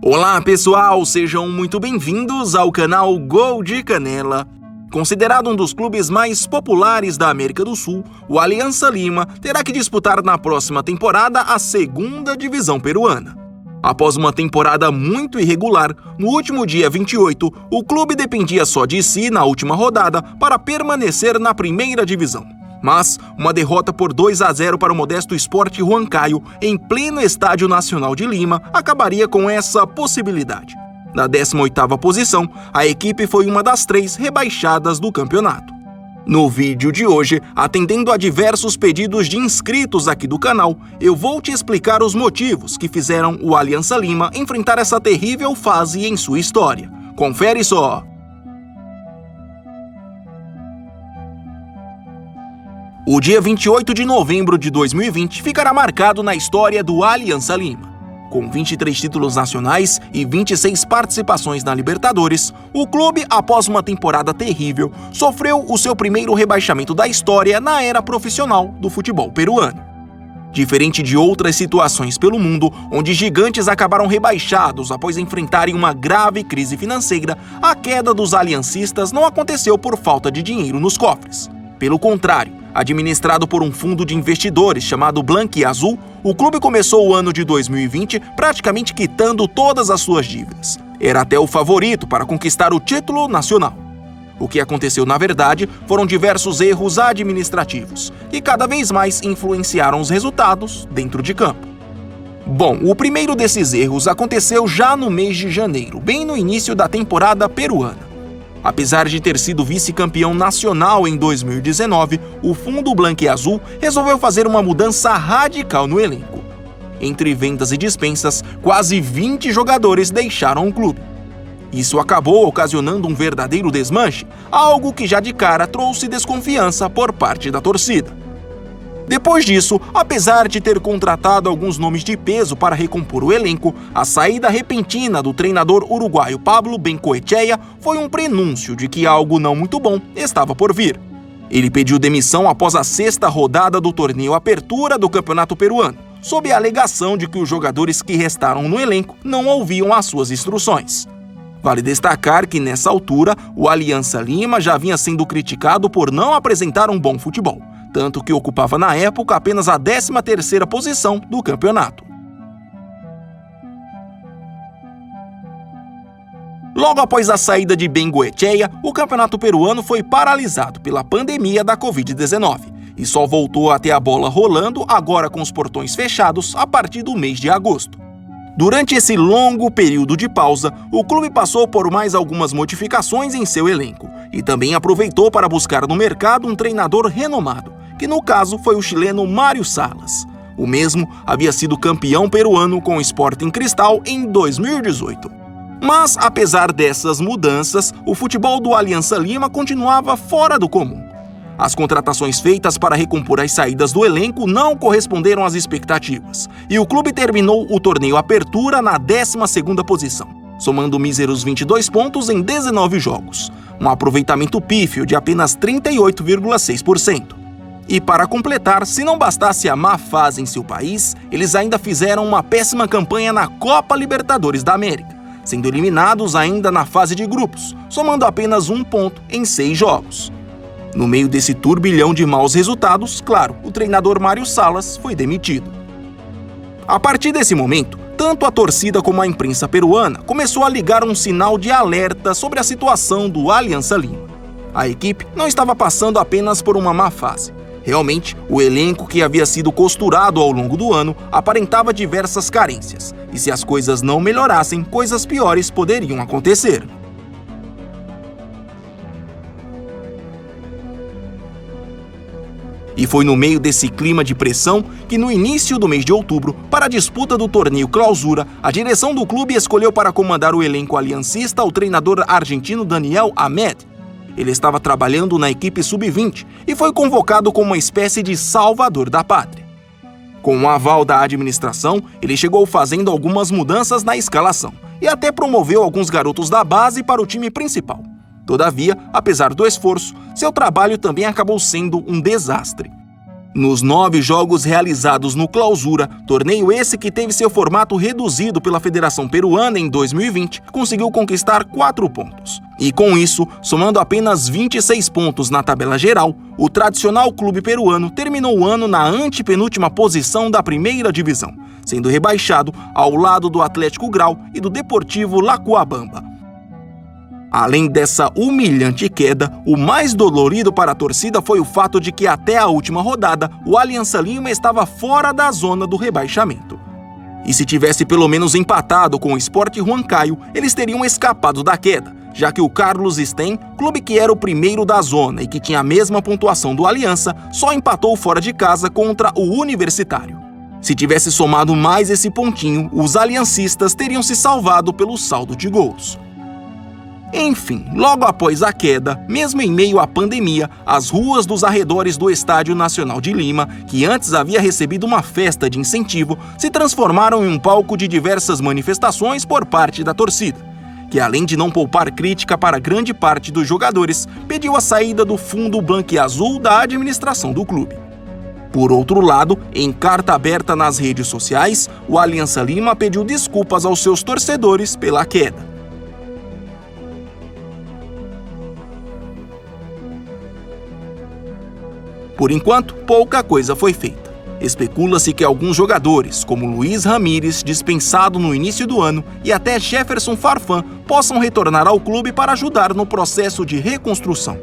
Olá pessoal, sejam muito bem-vindos ao canal Gol de Canela. Considerado um dos clubes mais populares da América do Sul, o Alianza Lima terá que disputar na próxima temporada a segunda divisão peruana. Após uma temporada muito irregular, no último dia 28, o clube dependia só de si na última rodada para permanecer na primeira divisão. Mas uma derrota por 2-0 para o modesto Sport Huancayo, em pleno Estádio Nacional de Lima, acabaria com essa possibilidade. Na 18ª posição, a equipe foi uma das 3 rebaixadas do campeonato. No vídeo de hoje, atendendo a diversos pedidos de inscritos aqui do canal, eu vou te explicar os motivos que fizeram o Alianza Lima enfrentar essa terrível fase em sua história. Confere só! O dia 28 de novembro de 2020 ficará marcado na história do Alianza Lima. Com 23 títulos nacionais e 26 participações na Libertadores, o clube, após uma temporada terrível, sofreu o seu primeiro rebaixamento da história na era profissional do futebol peruano. Diferente de outras situações pelo mundo, onde gigantes acabaram rebaixados após enfrentarem uma grave crise financeira, a queda dos aliancistas não aconteceu por falta de dinheiro nos cofres. Pelo contrário, administrado por um fundo de investidores chamado Blanquiazul, o clube começou o ano de 2020 praticamente quitando todas as suas dívidas. Era até o favorito para conquistar o título nacional. O que aconteceu, na verdade, foram diversos erros administrativos, que cada vez mais influenciaram os resultados dentro de campo. Bom, o primeiro desses erros aconteceu já no mês de janeiro, bem no início da temporada peruana. Apesar de ter sido vice-campeão nacional em 2019, o fundo Blanquiazul resolveu fazer uma mudança radical no elenco. Entre vendas e dispensas, quase 20 jogadores deixaram o clube. Isso acabou ocasionando um verdadeiro desmanche, algo que já de cara trouxe desconfiança por parte da torcida. Depois disso, apesar de ter contratado alguns nomes de peso para recompor o elenco, a saída repentina do treinador uruguaio Pablo Bengoechea foi um prenúncio de que algo não muito bom estava por vir. Ele pediu demissão após a 6ª rodada do torneio Apertura do Campeonato Peruano, sob a alegação de que os jogadores que restaram no elenco não ouviam as suas instruções. Vale destacar que, nessa altura, o Alianza Lima já vinha sendo criticado por não apresentar um bom futebol, tanto que ocupava na época apenas a 13ª posição do campeonato. Logo após a saída de Bengoechea, o campeonato peruano foi paralisado pela pandemia da Covid-19 e só voltou a ter a bola rolando agora com os portões fechados a partir do mês de agosto. Durante esse longo período de pausa, o clube passou por mais algumas modificações em seu elenco e também aproveitou para buscar no mercado um treinador renomado, que no caso foi o chileno Mário Salas. O mesmo havia sido campeão peruano com o Sporting Cristal em 2018. Mas, apesar dessas mudanças, o futebol do Alianza Lima continuava fora do comum. As contratações feitas para recompor as saídas do elenco não corresponderam às expectativas, e o clube terminou o torneio Apertura na 12ª posição, somando míseros 22 pontos em 19 jogos, um aproveitamento pífio de apenas 38,6%. E para completar, se não bastasse a má fase em seu país, eles ainda fizeram uma péssima campanha na Copa Libertadores da América, sendo eliminados ainda na fase de grupos, somando apenas 1 ponto em 6 jogos. No meio desse turbilhão de maus resultados, claro, o treinador Mário Salas foi demitido. A partir desse momento, tanto a torcida como a imprensa peruana começou a ligar um sinal de alerta sobre a situação do Alianza Lima. A equipe não estava passando apenas por uma má fase. Realmente, o elenco que havia sido costurado ao longo do ano aparentava diversas carências, e se as coisas não melhorassem, coisas piores poderiam acontecer. E foi no meio desse clima de pressão que, no início do mês de outubro, para a disputa do torneio Clausura, a direção do clube escolheu para comandar o elenco aliancista o treinador argentino Daniel Ahmed. Ele estava trabalhando na equipe sub-20 e foi convocado como uma espécie de salvador da pátria. Com o aval da administração, ele chegou fazendo algumas mudanças na escalação e até promoveu alguns garotos da base para o time principal. Todavia, apesar do esforço, seu trabalho também acabou sendo um desastre. Nos 9 jogos realizados no Clausura, torneio esse que teve seu formato reduzido pela Federação Peruana em 2020, conseguiu conquistar 4 pontos. E com isso, somando apenas 26 pontos na tabela geral, o tradicional clube peruano terminou o ano na antepenúltima posição da primeira divisão, sendo rebaixado ao lado do Atlético Grau e do Deportivo Lacuabamba. Além dessa humilhante queda, o mais dolorido para a torcida foi o fato de que até a última rodada, o Aliança Lima estava fora da zona do rebaixamento. E se tivesse pelo menos empatado com o Sport Huancayo, eles teriam escapado da queda, já que o Carlos Sten, clube que era o primeiro da zona e que tinha a mesma pontuação do Aliança, só empatou fora de casa contra o Universitário. Se tivesse somado mais esse pontinho, os aliancistas teriam se salvado pelo saldo de gols. Enfim, logo após a queda, mesmo em meio à pandemia, as ruas dos arredores do Estádio Nacional de Lima, que antes havia recebido uma festa de incentivo, se transformaram em um palco de diversas manifestações por parte da torcida, que além de não poupar crítica para grande parte dos jogadores, pediu a saída do fundo branco-azul da administração do clube. Por outro lado, em carta aberta nas redes sociais, o Aliança Lima pediu desculpas aos seus torcedores pela queda. Por enquanto, pouca coisa foi feita. Especula-se que alguns jogadores, como Luiz Ramírez, dispensado no início do ano, e até Jefferson Farfán, possam retornar ao clube para ajudar no processo de reconstrução.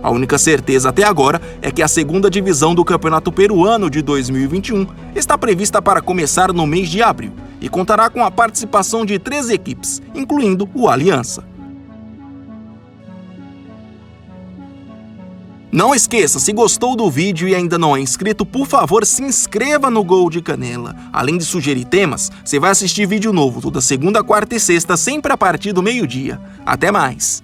A única certeza até agora é que a segunda divisão do Campeonato Peruano de 2021 está prevista para começar no mês de abril e contará com a participação de 3 equipes, incluindo o Aliança. Não esqueça, se gostou do vídeo e ainda não é inscrito, por favor se inscreva no Gol de Canela. Além de sugerir temas, você vai assistir vídeo novo toda segunda, quarta e sexta, sempre a partir do meio-dia. Até mais!